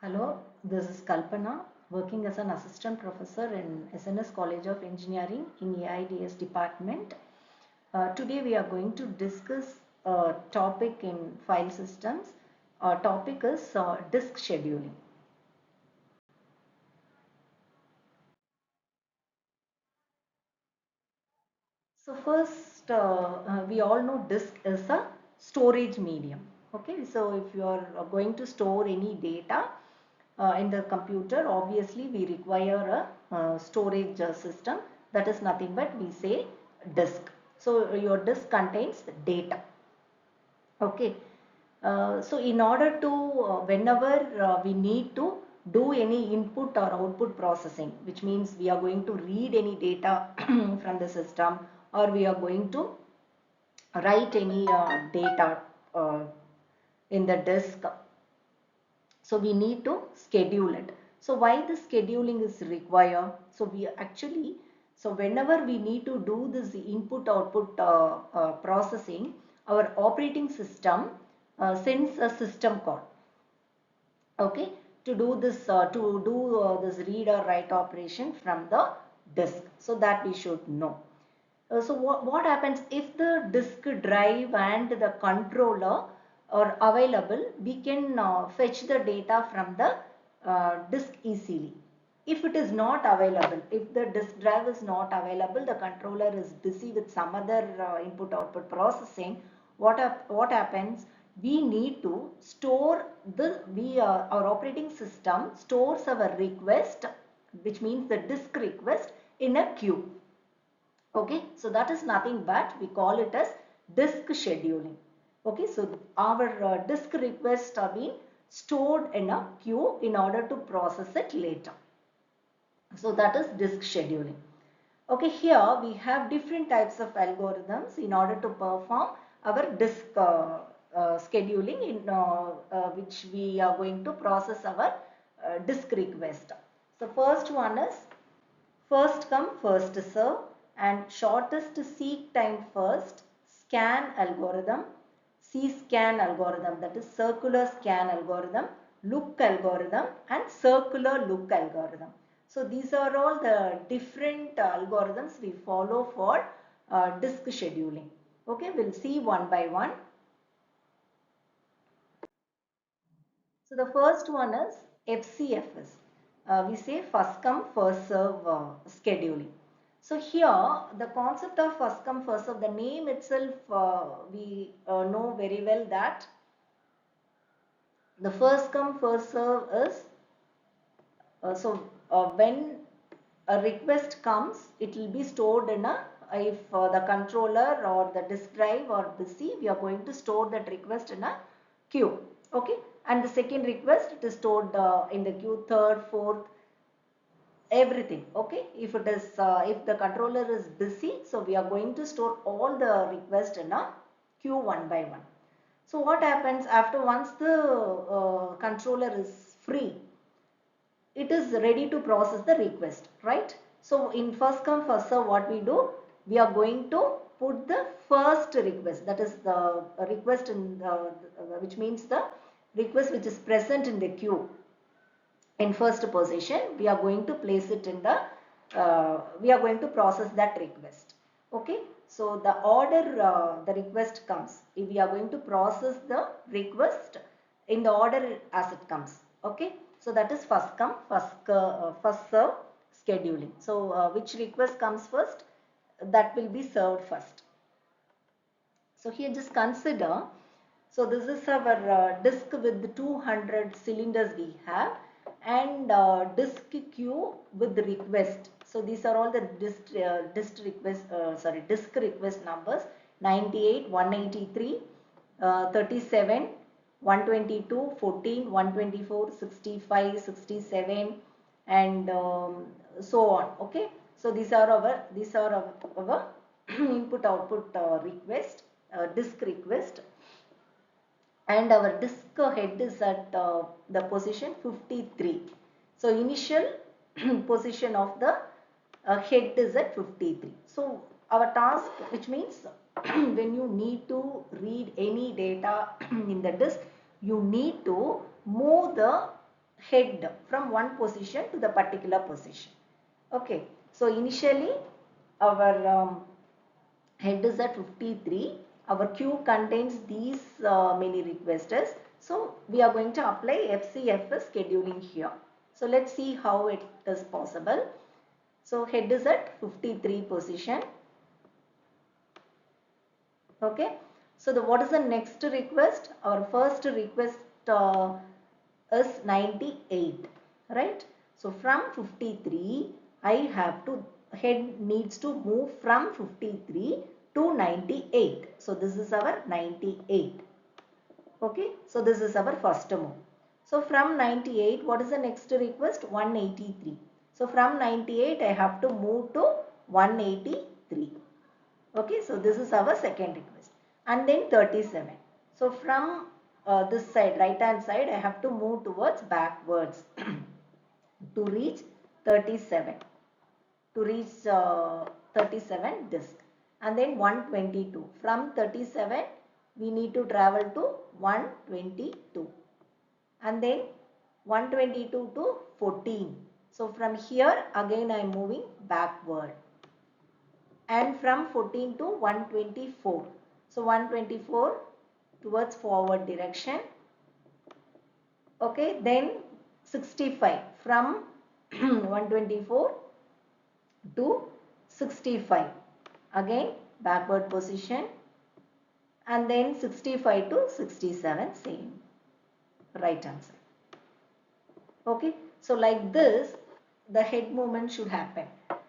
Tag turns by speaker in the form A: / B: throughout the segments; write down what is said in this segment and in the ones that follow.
A: Hello, this is Kalpana, working as an assistant professor in SNS College of Engineering in AIDS department. Today we are going to discuss a topic in file systems. Our topic is disk scheduling. So first, we all know disk is a storage medium. Okay, so if you are going to store any data in the computer, obviously we require a storage system. That is nothing but we say disk. So your disk contains data. Okay, so in order to whenever we need to do any input or output processing, which means we are going to read any data from the system, or we are going to write any data uh, in the disk, so we need to schedule it. So why the scheduling is required? So we actually, so whenever we need to do this input output processing, our operating system sends a system call, okay, to do this read or write operation from the disk. So that we should know. So what happens if the disk drive and the controller are available? We can fetch the data from the disk easily. If it is not available, if the disk drive is not available, the controller is busy with some other input output processing, what happens? We need to store our operating system stores our request, which means the disk request, in a queue. Okay, so that is nothing but we call it as disk scheduling. Okay, so our disk requests are being stored in a queue in order to process it later. So that is disk scheduling. Okay, here we have different types of algorithms in order to perform our disk scheduling, in which we are going to process our disk request. So first one is first come first serve and shortest seek time first scan algorithm, C-scan algorithm, that is circular scan algorithm, look algorithm, and circular look algorithm. So these are all the different algorithms we follow for disk scheduling. Okay, we'll see one by one. So the first one is FCFS. We say first come first serve scheduling. So here the concept of first come first serve, the name itself we know very well that the first come first serve is when a request comes, it will be stored in a, if the controller or the disk drive are busy, we are going to store that request in a queue. Okay, and the second request, it is stored in the queue, third, fourth, everything. Okay, if it is if the controller is busy, so we are going to store all the requests in a queue one by one. So what happens after once the controller is free, it is ready to process the request, right? So in first come first serve, what we do, we are going to put the first request, that is the request in the, which means the request which is present in the queue in first position, we are going to place it in the we are going to process that request. Okay, so the order the request comes, if we are going to process the request in the order as it comes. Okay, so that is first come first serve scheduling. So which request comes first, that will be served first. So here just consider, so this is our disk with 200 cylinders we have, and disk queue with request. So these are all the disk request numbers: 98, 183, 37, 122, 14, 124, 65, 67, and so on. Okay, so these are our input output request, disk request, and our disk head is at the position 53. So initial position of the head is at 53. So our task, which means when you need to read any data in the disk, you need to move the head from one position to the particular position. Okay, so initially our head is at 53. Our queue contains these many requesters. So we are going to apply FCFS scheduling here. So let's see how it is possible. So head is at 53 position. Okay. So what is the next request? Our first request is 98, right? So from 53, I have to, head needs to move from 53 to 98. So this is our 98. Okay, so this is our first move. So from 98, what is the next request? 183. So from 98, I have to move to 183. Okay, so this is our second request. And then 37. So from this side, right hand side, I have to move towards backwards to reach 37. To reach 37 disk. And then 122. From 37, we need to travel to 122. And then 122 to 14. So from here, again I am moving backward. And from 14 to 124. So 124 towards forward direction. Okay, then 65 from 124 to 65. Again backward position. And then 65 to 67, same right hand side. Okay, so like this the head movement should happen.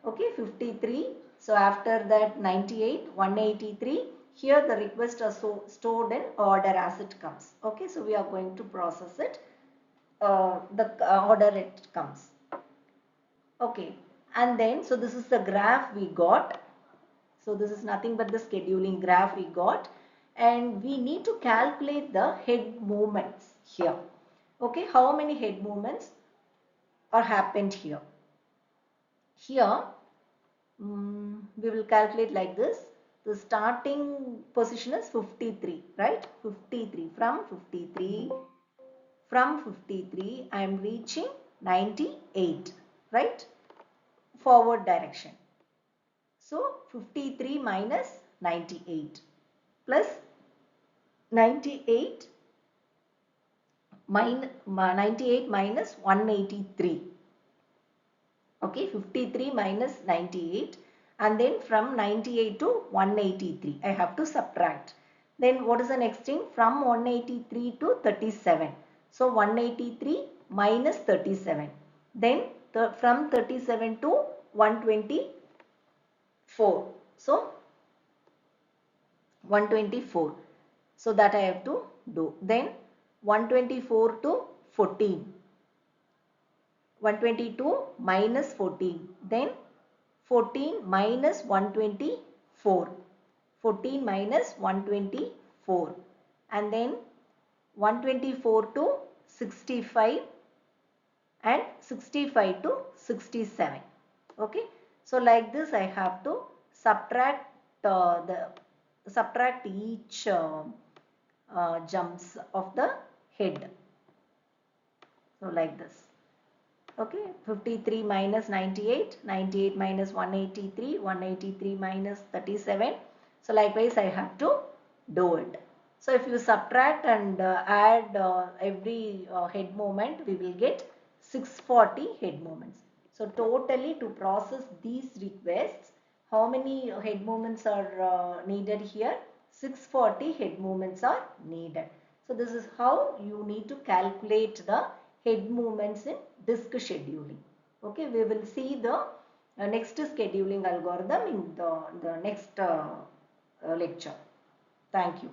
A: Okay, 53. So after that 98, 183. Here the requests are stored in order as it comes. Okay, so we are going to process it the order it comes. Okay, and then so this is the graph we got. So this is nothing but the scheduling graph we got, and we need to calculate the head movements here. Okay, how many head movements are happened here? Here we will calculate like this. The starting position is 53, right? 53. From 53 I am reaching 98, right? Forward direction. So 53 minus 98 plus 98 minus 183. Okay, 53 minus 98, and then from 98 to 183 I have to subtract. Then what is the next thing? From 183 to 37. So 183 minus 37. Then from 37 to 124. So 124. So that I have to do. Then 124 to 14. 122 minus 14. Then 14 minus 124. 14 minus 124. And then 124 to 65 and 65 to 67. Okay. So like this I have to subtract each jumps of the head. So like this. Okay, 53 minus 98, 98 minus 183, 183 minus 37. So likewise I have to do it. So if you subtract and add every head moment, we will get 640 head moments. So totally to process these requests, how many head moments are needed here? 640 head moments are needed. So this is how you need to calculate the head movements in disk scheduling. Okay, we will see the next scheduling algorithm in the next lecture. Thank you.